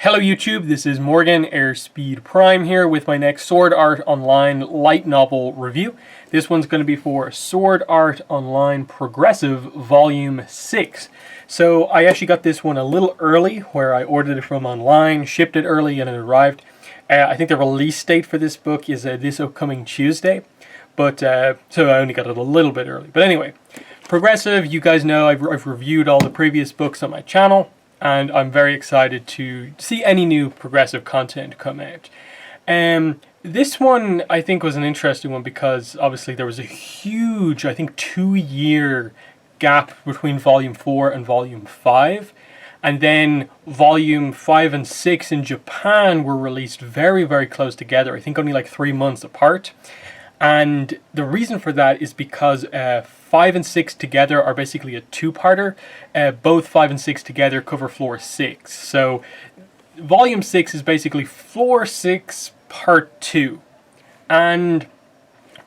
Hello YouTube, this is Morgan Airspeed Prime here with my next Sword Art Online light novel review. This one's going to be for Sword Art Online Progressive Volume 6. So I actually got this one a little early, where I ordered it from online, shipped it early, and it arrived. I think the release date for this book is this upcoming Tuesday, but so I only got it a little bit early. But anyway, Progressive, you guys know I've reviewed all the previous books on my channel, and I'm very excited to see any new Progressive content come out. This one I think was an interesting one because obviously there was a huge, I think 2-year gap between Volume 4 and Volume 5. And then Volume 5 and 6 in Japan were released very, very close together. I think only like 3 months apart. And the reason for that is because 5 and 6 together are basically a two-parter. Both 5 and 6 together cover Floor 6. So Volume 6 is basically Floor 6 Part 2. And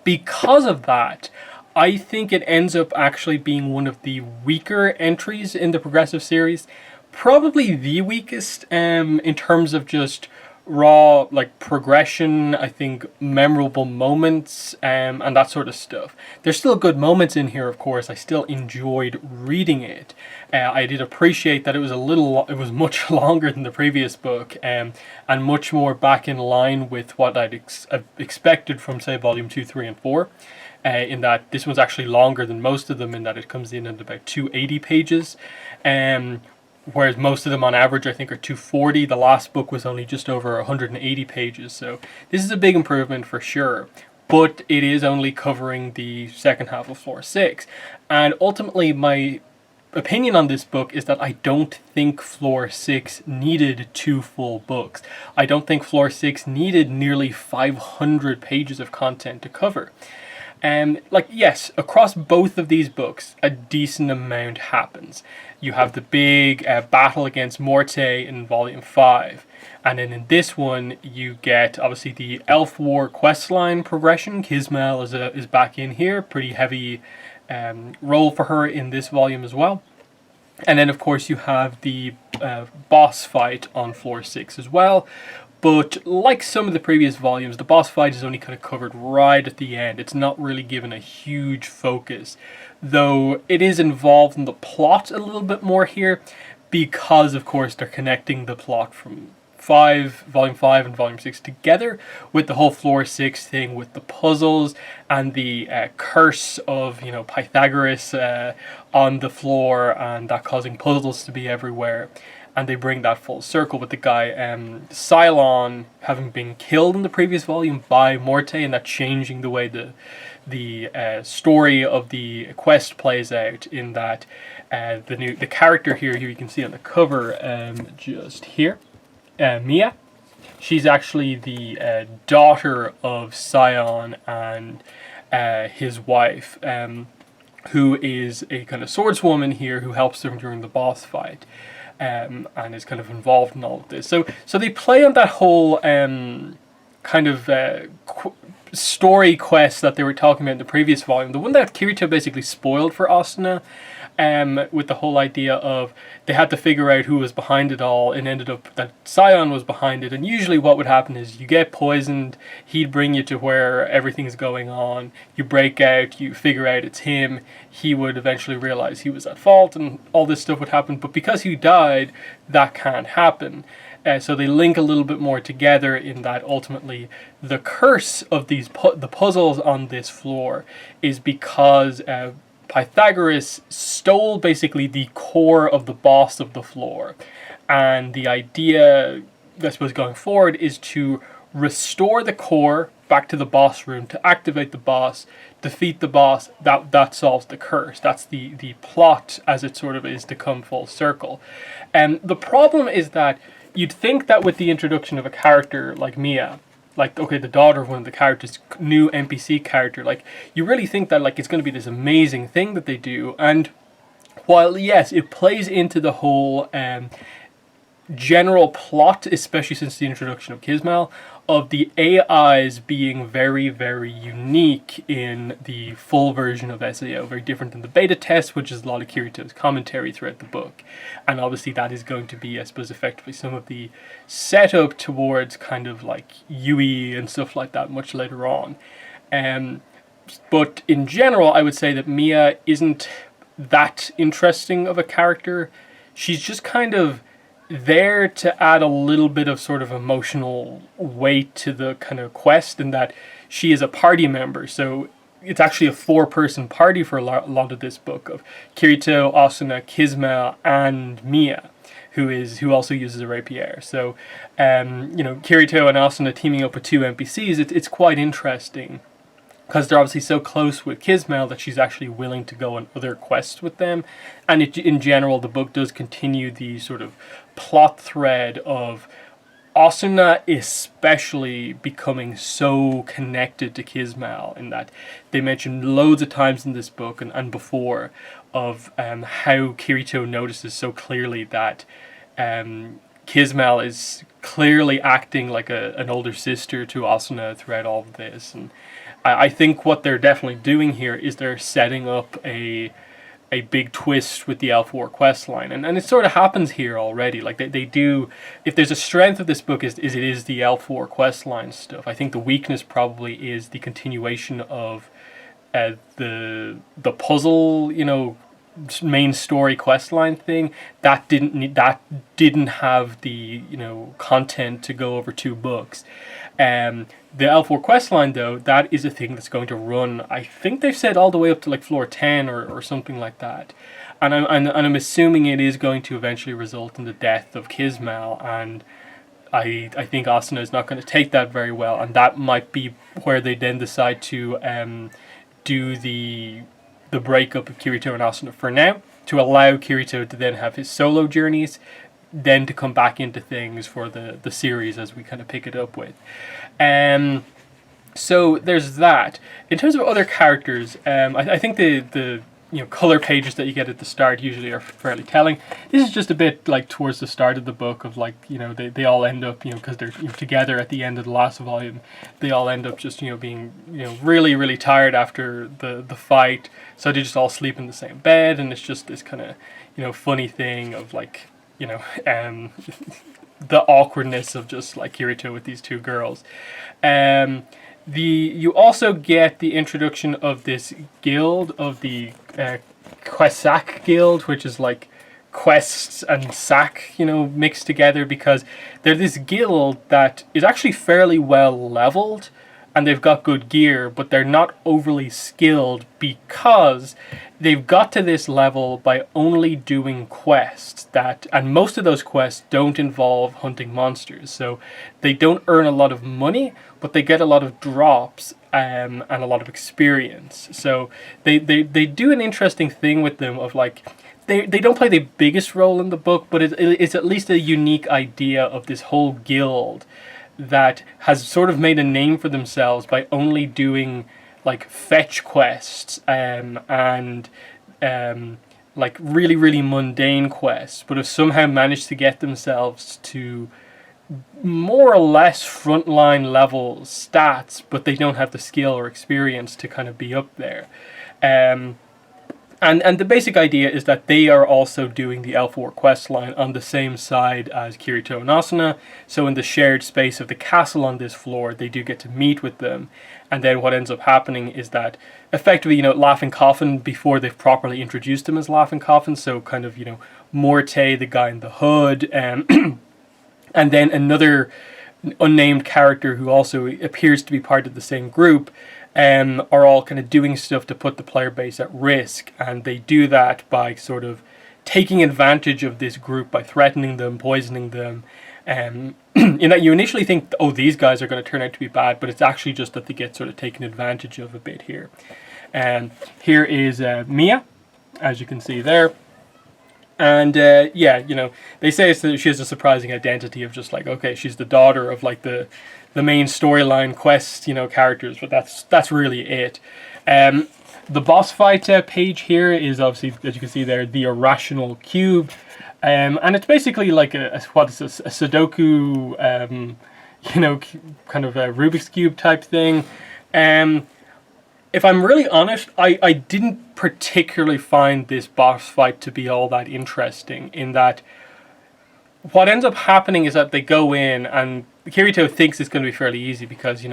because of that, I think it ends up actually being one of the weaker entries in the Progressive series. Probably the weakest in terms of just raw like progression, I think memorable moments and that sort of stuff. There's still good moments in here, of course. I still enjoyed reading it. I did appreciate that it was much longer than the previous book and much more back in line with what I'd expected from, say, Volume 2, 3, and 4. In that this one's actually longer than most of them, in that it comes in at about 280 pages. Whereas most of them on average I think are 240. The last book was only just over 180 pages, so this is a big improvement for sure. But it is only covering the second half of Floor 6. And ultimately my opinion on this book is that I don't think Floor 6 needed 2 full books. I don't think Floor 6 needed nearly 500 pages of content to cover. Yes, across both of these books, a decent amount happens. You have the big battle against Morte in Volume 5. And then in this one, you get, obviously, the Elf War questline progression. Kismel is back in here. Pretty heavy role for her in this volume as well. And then, of course, you have the boss fight on Floor 6 as well. But like some of the previous volumes, the boss fight is only kind of covered right at the end. It's not really given a huge focus, though it is involved in the plot a little bit more here because, of course, they're connecting the plot from Volume 5 and Volume 6 together with the whole Floor 6 thing with the puzzles and the curse of, Pythagoras on the floor and that causing puzzles to be everywhere. And they bring that full circle with the guy Cylon having been killed in the previous volume by Morte, and that changing the way the story of the quest plays out. In that the character here you can see on the cover just here, Mia. She's actually the daughter of Cylon and his wife, who is a kind of swordswoman here who helps them during the boss fight. And is kind of involved in all of this. So they play on that whole kind of story quest that they were talking about in the previous volume. The one that Kirito basically spoiled for Asuna, with the whole idea of they had to figure out who was behind it all, and ended up that Cylon was behind it. And usually what would happen is you get poisoned, he'd bring you to where everything's going on, you break out, you figure out it's him, he would eventually realize he was at fault, and all this stuff would happen. But because he died, that can't happen. So they link a little bit more together in that ultimately the curse of the puzzles on this floor is because Pythagoras stole basically the core of the boss of the floor. And the idea, I suppose, going forward is to restore the core back to the boss room, to activate the boss, defeat the boss. That solves the curse. That's the plot as it sort of is to come full circle. And the problem is that you'd think that with the introduction of a character like Mia, the daughter of one of the characters, new NPC character, you really think that it's going to be this amazing thing that they do. And while yes, it plays into the whole general plot, especially since the introduction of Kismal, of the AIs being very, very unique in the full version of SAO, very different than the beta test, which is a lot of Kirito's commentary throughout the book. And obviously that is going to be, I suppose, effectively some of the setup towards kind of like Yui and stuff like that much later on. But in general, I would say that Mia isn't that interesting of a character. She's just kind of there to add a little bit of sort of emotional weight to the kind of quest, in that she is a party member. So it's actually a 4-person party for a lot of this book, of Kirito, Asuna, Kismal, and Mia, who also uses a rapier. So Kirito and Asuna teaming up with 2 NPCs, it's quite interesting, because they're obviously so close with Kismal that she's actually willing to go on other quests with them. And in general, the book does continue the sort of plot thread of Asuna especially becoming so connected to Kismal, in that they mention loads of times in this book and before of how Kirito notices so clearly that Kismal is clearly acting like an older sister to Asuna throughout all of this. And I think what they're definitely doing here is they're setting up a big twist with the L4 quest line, and it sort of happens here already. Like they do, if there's a strength of this book is it is the L4 quest line stuff. I think the weakness probably is the continuation of the puzzle, main story quest line thing that didn't have the content to go over 2 books. The L4 quest line, though, that is a thing that's going to run, I think they've said, all the way up to like floor 10 or something like that. And I'm assuming it is going to eventually result in the death of Kismal, and I think Asuna is not going to take that very well, and that might be where they then decide to do the breakup of Kirito and Asuna for now, to allow Kirito to then have his solo journeys, then to come back into things for the series as we kind of pick it up with. So there's that. In terms of other characters, I think the color pages that you get at the start usually are fairly telling. This is just a bit like towards the start of the book of like, they all end up, because they're together at the end of the last volume, they all end up just, being, really, really tired after the fight. So they just all sleep in the same bed, and it's just this kind of, funny thing of like, the awkwardness of just like Kirito with these 2 girls. You also get the introduction of this guild of the Quesac Guild, which is like quests and sack, mixed together, because they're this guild that is actually fairly well leveled, and they've got good gear, but they're not overly skilled, because they've got to this level by only doing quests and most of those quests don't involve hunting monsters. So they don't earn a lot of money, but they get a lot of drops and a lot of experience. So they do an interesting thing with them of like, they don't play the biggest role in the book, but it's at least a unique idea of this whole guild that has sort of made a name for themselves by only doing like fetch quests and like really, really mundane quests, but have somehow managed to get themselves to more or less frontline level stats, but they don't have the skill or experience to kind of be up there. And the basic idea is that they are also doing the L4 quest line on the same side as Kirito and Asuna. So in the shared space of the castle on this floor, they do get to meet with them. And then what ends up happening is that effectively, Laughing Coffin, before they've properly introduced him as Laughing Coffin, so kind of, Morte, the guy in the hood, and then another unnamed character who also appears to be part of the same group, are all kind of doing stuff to put the player base at risk. And they do that by sort of taking advantage of this group by threatening them, poisoning them, in that you initially think, oh, these guys are going to turn out to be bad, but it's actually just that they get sort of taken advantage of a bit here. And here is Mia, as you can see there. And they say she has a surprising identity of just like, okay, she's the daughter of like the main storyline quest, characters, but that's really it. The boss fight page here is obviously, as you can see there, the Irrational Cube. And it's basically like what is this, a Sudoku, kind of a Rubik's Cube type thing. Um, if I'm really honest, I didn't particularly find this boss fight to be all that interesting, in that what ends up happening is that they go in, and Kirito thinks it's going to be fairly easy because,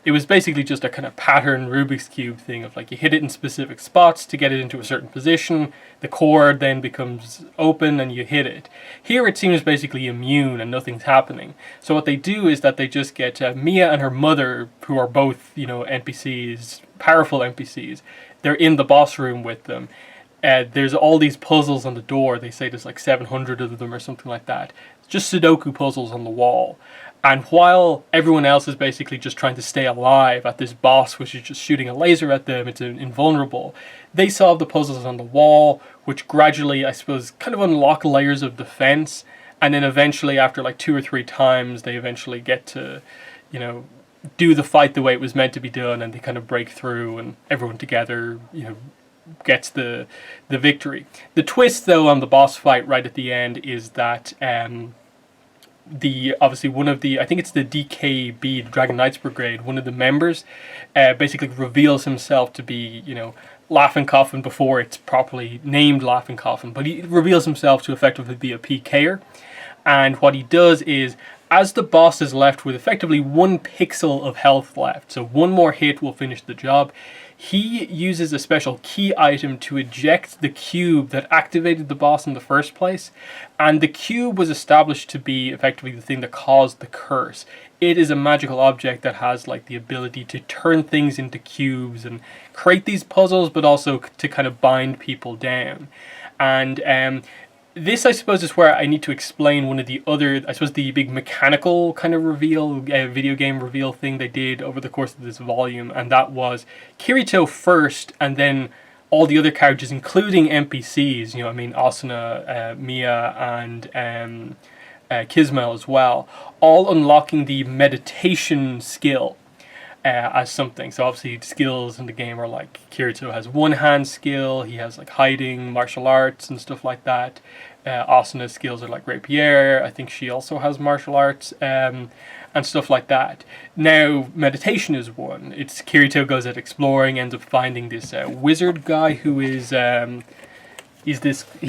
it was basically just a kind of pattern Rubik's Cube thing of like you hit it in specific spots to get it into a certain position, the cord then becomes open and you hit it. Here it seems basically immune and nothing's happening. So what they do is that they just get Mia and her mother, who are both, NPCs, powerful NPCs, they're in the boss room with them. There's all these puzzles on the door. They say there's like 700 of them or something like that. It's just Sudoku puzzles on the wall. And while everyone else is basically just trying to stay alive at this boss, which is just shooting a laser at them, it's invulnerable, they solve the puzzles on the wall, which gradually, I suppose, kind of unlock layers of defense. And then eventually, after like 2 or 3 times, they eventually get to, do the fight the way it was meant to be done, and they kind of break through, and everyone together, gets the victory. The twist, though, on the boss fight right at the end is that obviously one of the, I think it's the DKB, the Dragon Knights Brigade, one of the members basically reveals himself to be, Laughing Coffin before it's properly named Laughing Coffin, but he reveals himself to effectively be a PKer. And what he does is, as the boss is left with effectively 1 pixel of health left, so 1 more hit will finish the job, he uses a special key item to eject the cube that activated the boss in the first place. And the cube was established to be effectively the thing that caused the curse. It is a magical object that has like the ability to turn things into cubes and create these puzzles, but also to kind of bind people down. And this, I suppose, is where I need to explain one of the other, I suppose, the big mechanical kind of reveal, video game reveal thing they did over the course of this volume, and that was Kirito first, and then all the other characters, including NPCs, Asuna, Mia, and Kismel as well, all unlocking the meditation skill. As something. So obviously skills in the game are like Kirito has 1-hand skill, he has like hiding, martial arts and stuff like that. Asuna's skills are like rapier, I think she also has martial arts and stuff like that. Now meditation is one. It's Kirito goes out exploring, ends up finding this wizard guy who is he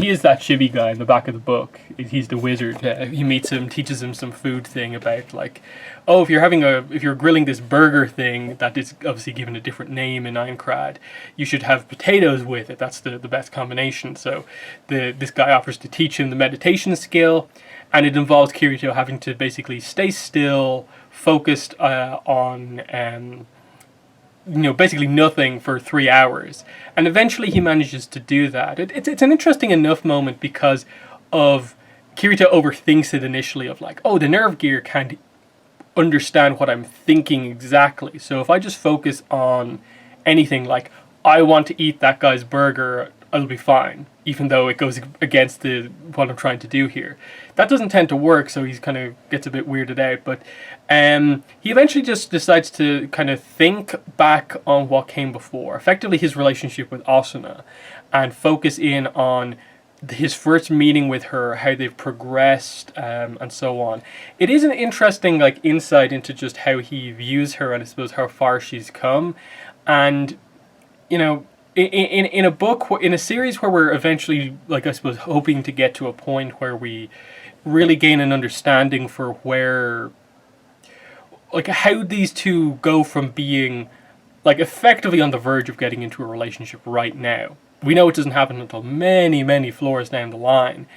is that chibi guy in the back of the book. He's the wizard. He meets him, teaches him some food thing about like, oh, if you're grilling this burger thing that is obviously given a different name in Aincrad, you should have potatoes with it. That's the best combination. So this guy offers to teach him the meditation skill, and it involves Kirito having to basically stay still, focused on basically nothing for 3 hours. And eventually he manages to do that. It's an interesting enough moment because of Kirito overthinks it initially of like, oh, the nerve gear can't understand what I'm thinking exactly. So if I just focus on anything like, I want to eat that guy's burger, I'll be fine, even though it goes against what I'm trying to do here. That doesn't tend to work, so he kind of gets a bit weirded out. But he eventually just decides to kind of think back on what came before, effectively his relationship with Asuna, and focus in on his first meeting with her, how they've progressed, and so on. It is an interesting like insight into just how he views her, and I suppose how far she's come. And in a book, in a series where we're eventually, like, I suppose, hoping to get to a point where we really gain an understanding for where, like, how these two go from being, like, effectively on the verge of getting into a relationship right now. We know it doesn't happen until many, many floors down the line.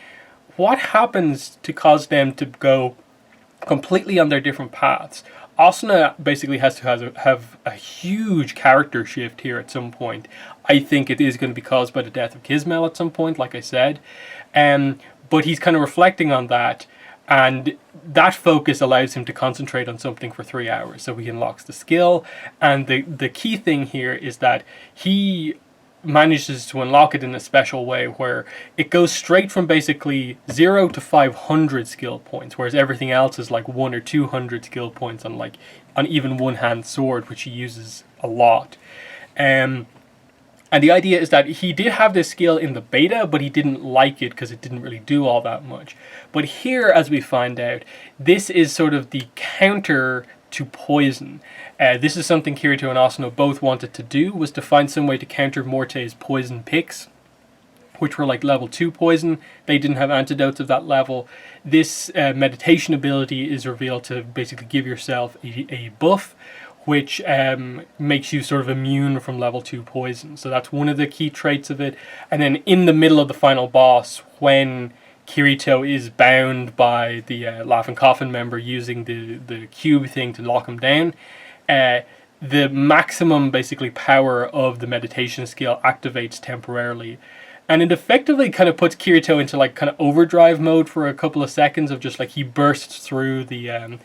What happens to cause them to go completely on their different paths? Asuna basically has to have a huge character shift here at some point. I think it is going to be caused by the death of Kismel at some point, like I said. But he's kind of reflecting on that, and that focus allows him to concentrate on something for 3 hours. So he unlocks the skill, and the key thing here is that he manages to unlock it in a special way where it goes straight from basically 0 to 500 skill points, whereas everything else is like 100 or 200 skill points on even 1-hand sword, which he uses a lot. And And the idea is that he did have this skill in the beta, but he didn't like it because it didn't really do all that much. But here, as we find out, this is sort of the counter to poison. This is something Kirito and Asuna both wanted to do, was to find some way to counter Morte's poison picks, which were like level 2 poison. They didn't have antidotes of that level. This meditation ability is revealed to basically give yourself a buff, which makes you sort of immune from level 2 poison. So that's one of the key traits of it. And then in the middle of the final boss, when Kirito is bound by the Laughing Coffin member using the cube thing to lock him down, the maximum basically power of the meditation skill activates temporarily. And it effectively kind of puts Kirito into like kind of overdrive mode for a couple of seconds of just like he bursts through the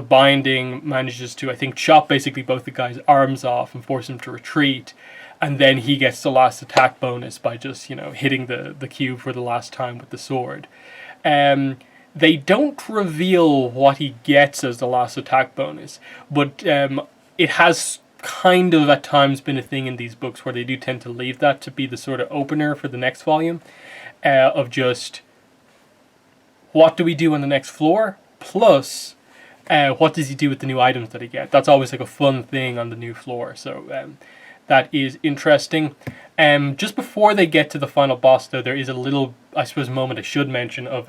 binding, manages to, I think, chop basically both the guy's arms off and force him to retreat. And then he gets the last attack bonus by just, hitting the cube for the last time with the sword. They don't reveal what he gets as the last attack bonus, but it has kind of at times been a thing in these books where they do tend to leave that to be the sort of opener for the next volume, of just what do we do on the next floor, plus what does he do with the new items that he gets. That's always like a fun thing on the new floor, so that is interesting. Just before they get to the final boss, though, there is a little, I suppose, moment I should mention of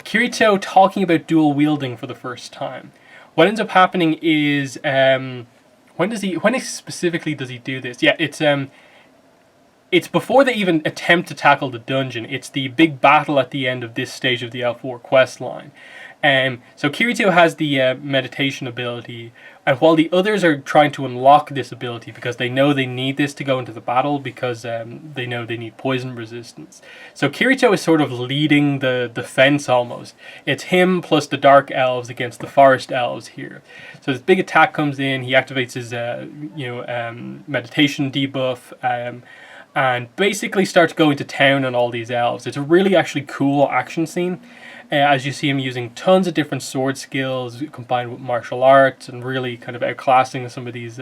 Kirito talking about dual wielding for the first time. What ends up happening is, when specifically does he do this? Yeah, it's before they even attempt to tackle the dungeon. It's the big battle at the end of this stage of the L4 quest line. So Kirito has the meditation ability, and while the others are trying to unlock this ability because they know they need this to go into the battle because they know they need poison resistance. So Kirito is sort of leading the defense almost. It's him plus the dark elves against the forest elves here. So this big attack comes in, he activates his meditation debuff, and basically starts going to town on all these elves. It's a really actually cool action scene. As you see him using tons of different sword skills combined with martial arts and really kind of outclassing some of these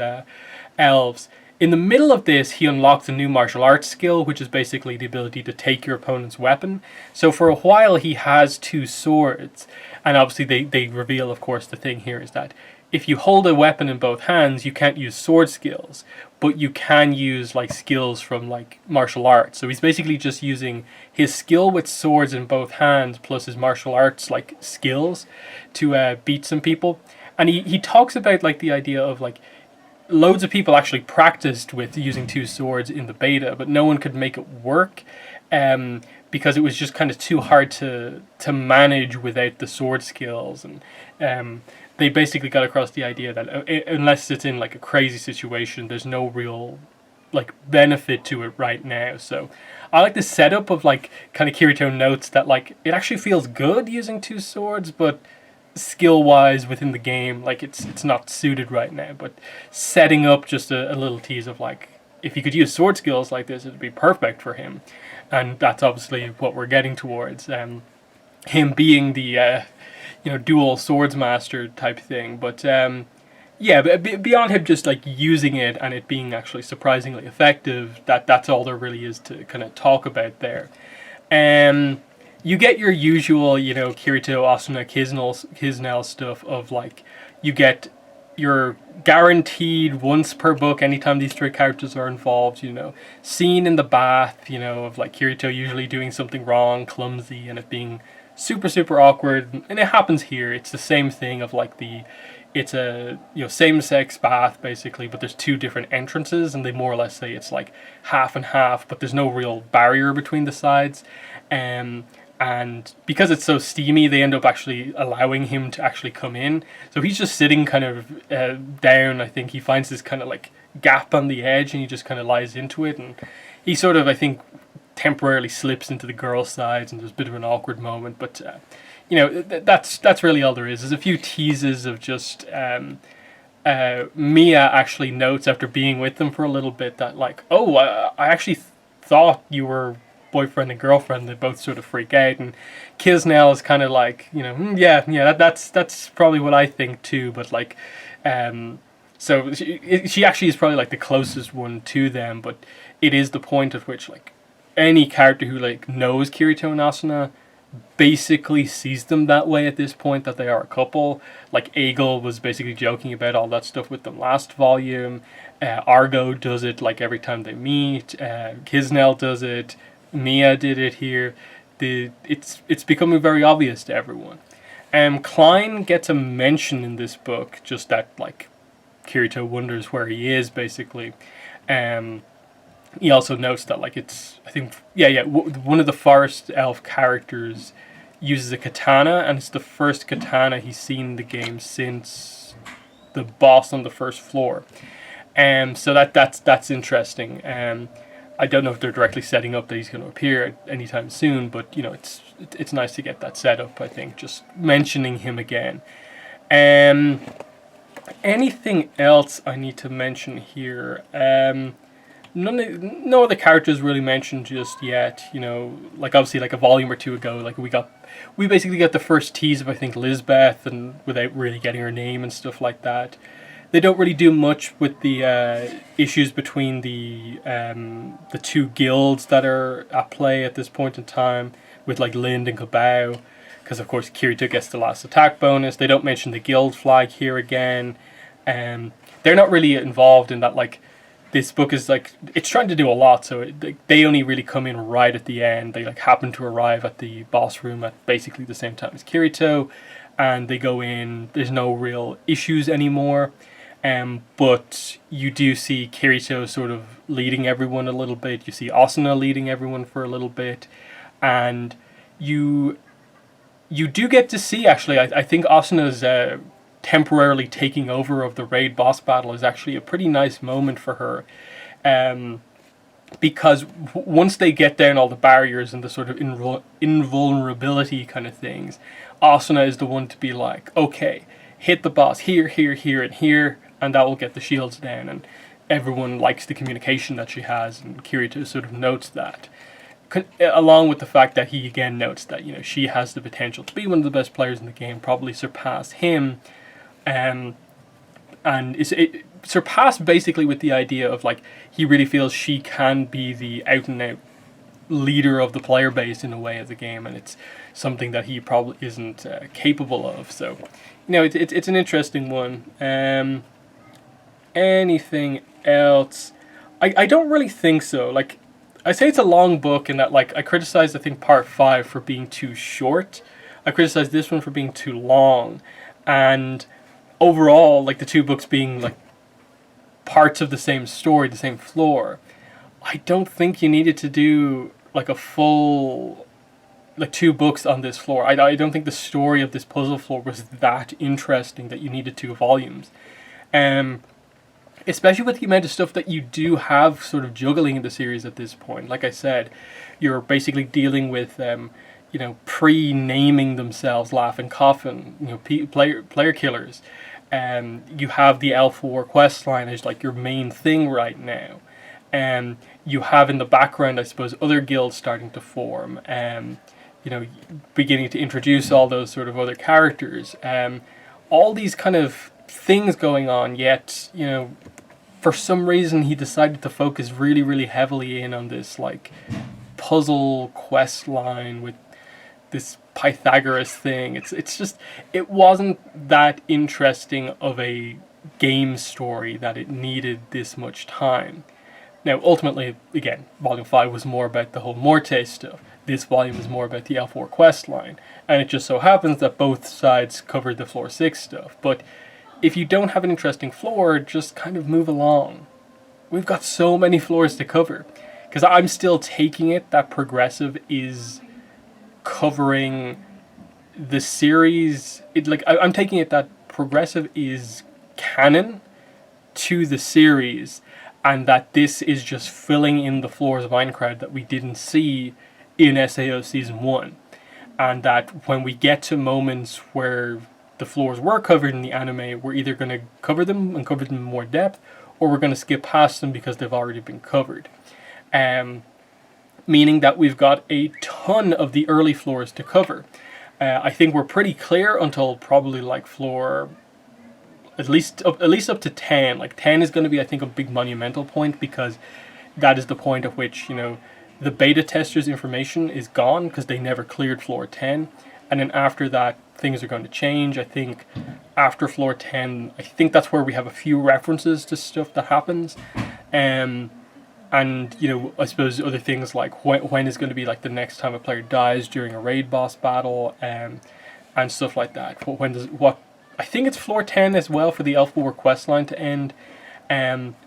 elves. In the middle of this, he unlocks a new martial arts skill, which is basically the ability to take your opponent's weapon. So for a while, he has 2 swords. And obviously they reveal, of course, the thing here is that if you hold a weapon in both hands, you can't use sword skills, but you can use like skills from like martial arts. So he's basically just using his skill with swords in both hands plus his martial arts like skills to beat some people. And he talks about like the idea of like loads of people actually practiced with using 2 swords in the beta, but no one could make it work because it was just kind of too hard to manage without the sword skills. And they basically got across the idea that unless it's in like a crazy situation, there's no real like benefit to it right now. So I like the setup of like kind of Kirito notes that like it actually feels good using 2 swords, but skill wise within the game, like it's not suited right now. But setting up just a little tease of like if he could use sword skills like this, it'd be perfect for him. And that's obviously what we're getting towards. Him being the dual swords master type thing, but yeah, beyond him just like using it and it being actually surprisingly effective, that's all there really is to kind of talk about there. You get your usual, Kirito, Asuna, Kisnell stuff of like you get your guaranteed once per book anytime these 3 characters are involved, scene in the bath, of like Kirito usually doing something wrong, clumsy, and it being super, super awkward. And it happens here. It's the same thing of like it's a same-sex bath basically, but there's 2 different entrances and they more or less say it's like half and half, but there's no real barrier between the sides. And because it's so steamy, they end up actually allowing him to actually come in. So he's just sitting kind of down. I think he finds this kind of like gap on the edge and he just kind of lies into it. And he sort of, I think, temporarily slips into the girl's sides and there's a bit of an awkward moment. But, that's really all there is. There's a few teases of just Mia actually notes after being with them for a little bit that like, oh, I actually thought you were boyfriend and girlfriend. They both sort of freak out, and Kisnell is kind of like, that's probably what I think too, but like so she actually is probably like the closest one to them, but it is the point at which like any character who like knows Kirito and Asuna basically sees them that way at this point, that they are a couple. Like Eagle was basically joking about all that stuff with them last volume. Argo does it like every time they meet. Kisnell does it. Mia did it here. It's becoming very obvious to everyone. Klein gets a mention in this book, just that like Kirito wonders where he is basically. He also notes that like it's, I think, one of the forest elf characters uses a katana, and it's the first katana he's seen in the game since the boss on the first floor. So that's interesting. I don't know if they're directly setting up that he's going to appear anytime soon, but you know, it's nice to get that set up. I think just mentioning him again. Anything else I need to mention here? No other characters really mentioned just yet. You know, like obviously like a volume or two ago, like we basically got the first tease of I think Lisbeth, and without really getting her name and stuff like that. They don't really do much with the issues between the two guilds that are at play at this point in time, with like Lind and Kabao, because of course Kirito gets the last attack bonus. They don't mention the guild flag here again. They're not really involved in that. Like this book is like, it's trying to do a lot, so they only really come in right at the end. They like happen to arrive at the boss room at basically the same time as Kirito, and they go in. There's no real issues anymore. But you do see Kirito sort of leading everyone a little bit. You see Asuna leading everyone for a little bit. And you do get to see, actually, I think Asuna's temporarily taking over of the raid boss battle is actually a pretty nice moment for her. Because once they get down all the barriers and the sort of invulnerability kind of things, Asuna is the one to be like, okay, hit the boss here, here, here, and here, and that will get the shields down. And everyone likes the communication that she has, and Kirito sort of notes that. Along with the fact that he again notes that, you know, she has the potential to be one of the best players in the game, probably surpass him. And it surpassed basically with the idea of like, he really feels she can be the out and out leader of the player base in a way of the game, and it's something that he probably isn't capable of. So, you know, it's an interesting one. Anything else? I don't really think so. Like, I say it's a long book, and that like I criticized I think part 5 for being too short. I criticized this one for being too long, and overall, like the two books being like parts of the same story, the same floor, I don't think you needed to do like a full, like 2 books on this floor. I don't think the story of this puzzle floor was that interesting that you needed 2 volumes. Especially with the amount of stuff that you do have sort of juggling in the series at this point. Like I said, you're basically dealing with you know, pre-naming themselves Laughing Coffin, you know, player killers. You have the Elf War quest line as like your main thing right now. You have in the background, I suppose, other guilds starting to form. You know, beginning to introduce all those sort of other characters. All these kind of things going on, yet, you know, for some reason he decided to focus really, really heavily in on this like puzzle quest line with this Pythagoras thing. It's just, it wasn't that interesting of a game story that it needed this much time. Now, ultimately, again, Volume 5 was more about the whole Morte stuff. This volume is more about the Elf War quest line. And it just so happens that both sides covered the Floor 6 stuff. But if you don't have an interesting floor, just kind of move along. We've got so many floors to cover. Because I'm still taking it that Progressive is covering the series. I'm taking it that Progressive is canon to the series, and that this is just filling in the floors of Minecraft that we didn't see in SAO Season 1. And that when we get to moments where the floors were covered in the anime, we're either going to cover them and cover them in more depth, or we're going to skip past them because they've already been covered. Meaning that we've got a ton of the early floors to cover. I think we're pretty clear until probably like floor at least up to 10. Like 10 is going to be, I think, a big monumental point, because that is the point at which, you know, the beta testers' information is gone because they never cleared floor 10. And then after that, things are going to change. I think after floor 10, I think that's where we have a few references to stuff that happens. And, you know, I suppose other things like when is going to be like the next time a player dies during a raid boss battle, and stuff like that. I think it's floor 10 as well for the Elf War quest line to end.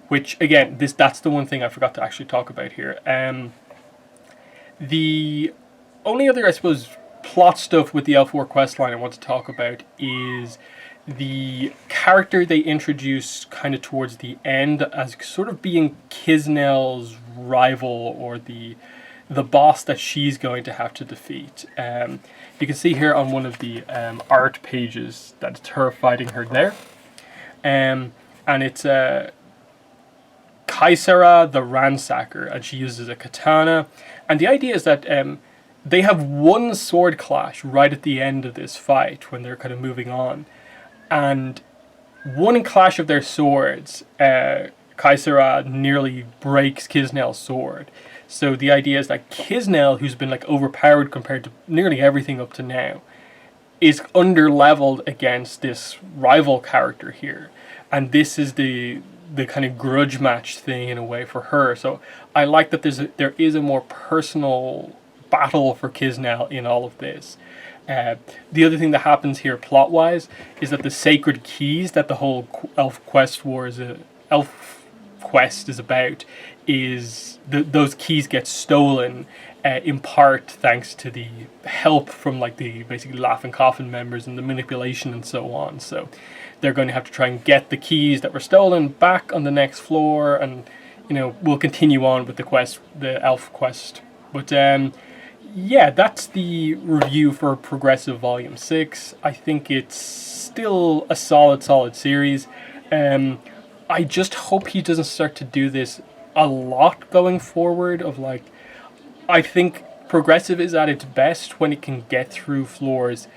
Which again, that's the one thing I forgot to actually talk about here. The only other, I suppose, plot stuff with the Elf War quest line I want to talk about is the character they introduced kind of towards the end as sort of being Kisnell's rival, or the boss that she's going to have to defeat. You can see here on one of the art pages that it's her fighting her there. And it's Kaisara the Ransacker, and she uses a katana. And the idea is that they have one sword clash right at the end of this fight when they're kind of moving on. And one clash of their swords, Kaisara nearly breaks Kisnell's sword. So the idea is that Kisnell, who's been like overpowered compared to nearly everything up to now, is under-leveled against this rival character here. And this is the kind of grudge match thing in a way for her. So I like that there is a more personal battle for Kisnell in all of this. The other thing that happens here plot-wise is that the sacred keys that the whole Elf Quest is about is those keys get stolen in part thanks to the help from like the basically Laughing Coffin members and the manipulation and so on. So they're going to have to try and get the keys that were stolen back on the next floor, and you know, we'll continue on with the Elf Quest. But yeah, that's the review for Progressive Volume 6. I think it's still a solid series. I just hope he doesn't start to do this a lot going forward. I think Progressive is at its best when it can get through floors,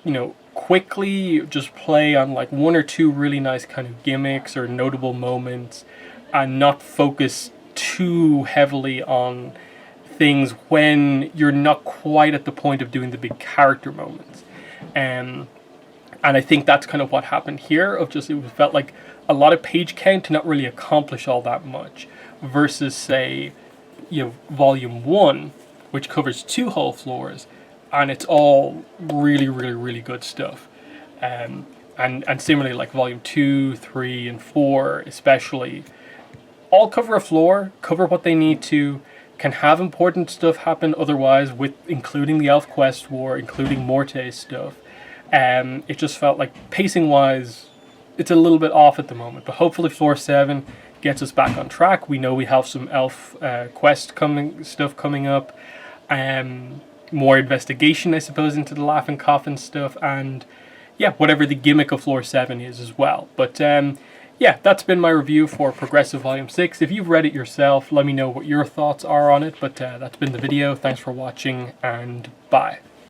you know, quickly, just play on like one or two really nice kind of gimmicks or notable moments, and not focus too heavily on things when you're not quite at the point of doing the big character moments. And I think that's kind of what happened here, it felt like a lot of page count to not really accomplish all that much, versus say, you know, Volume 1, which covers 2 whole floors, and it's all really good stuff. And similarly, like Volume 2, 3, and 4 especially, all cover a floor, cover what they need to, can have important stuff happen otherwise, with including the Elf Quest War, including Morte's stuff. It just felt like pacing wise it's a little bit off at the moment, but hopefully floor 7 gets us back on track. We know we have some Elf Quest stuff coming up, more investigation I suppose into the Laughing Coffin stuff, and yeah, whatever the gimmick of floor 7 is as well. But yeah, that's been my review for Progressive Volume 6. If you've read it yourself, let me know what your thoughts are on it. But that's been the video. Thanks for watching, and bye.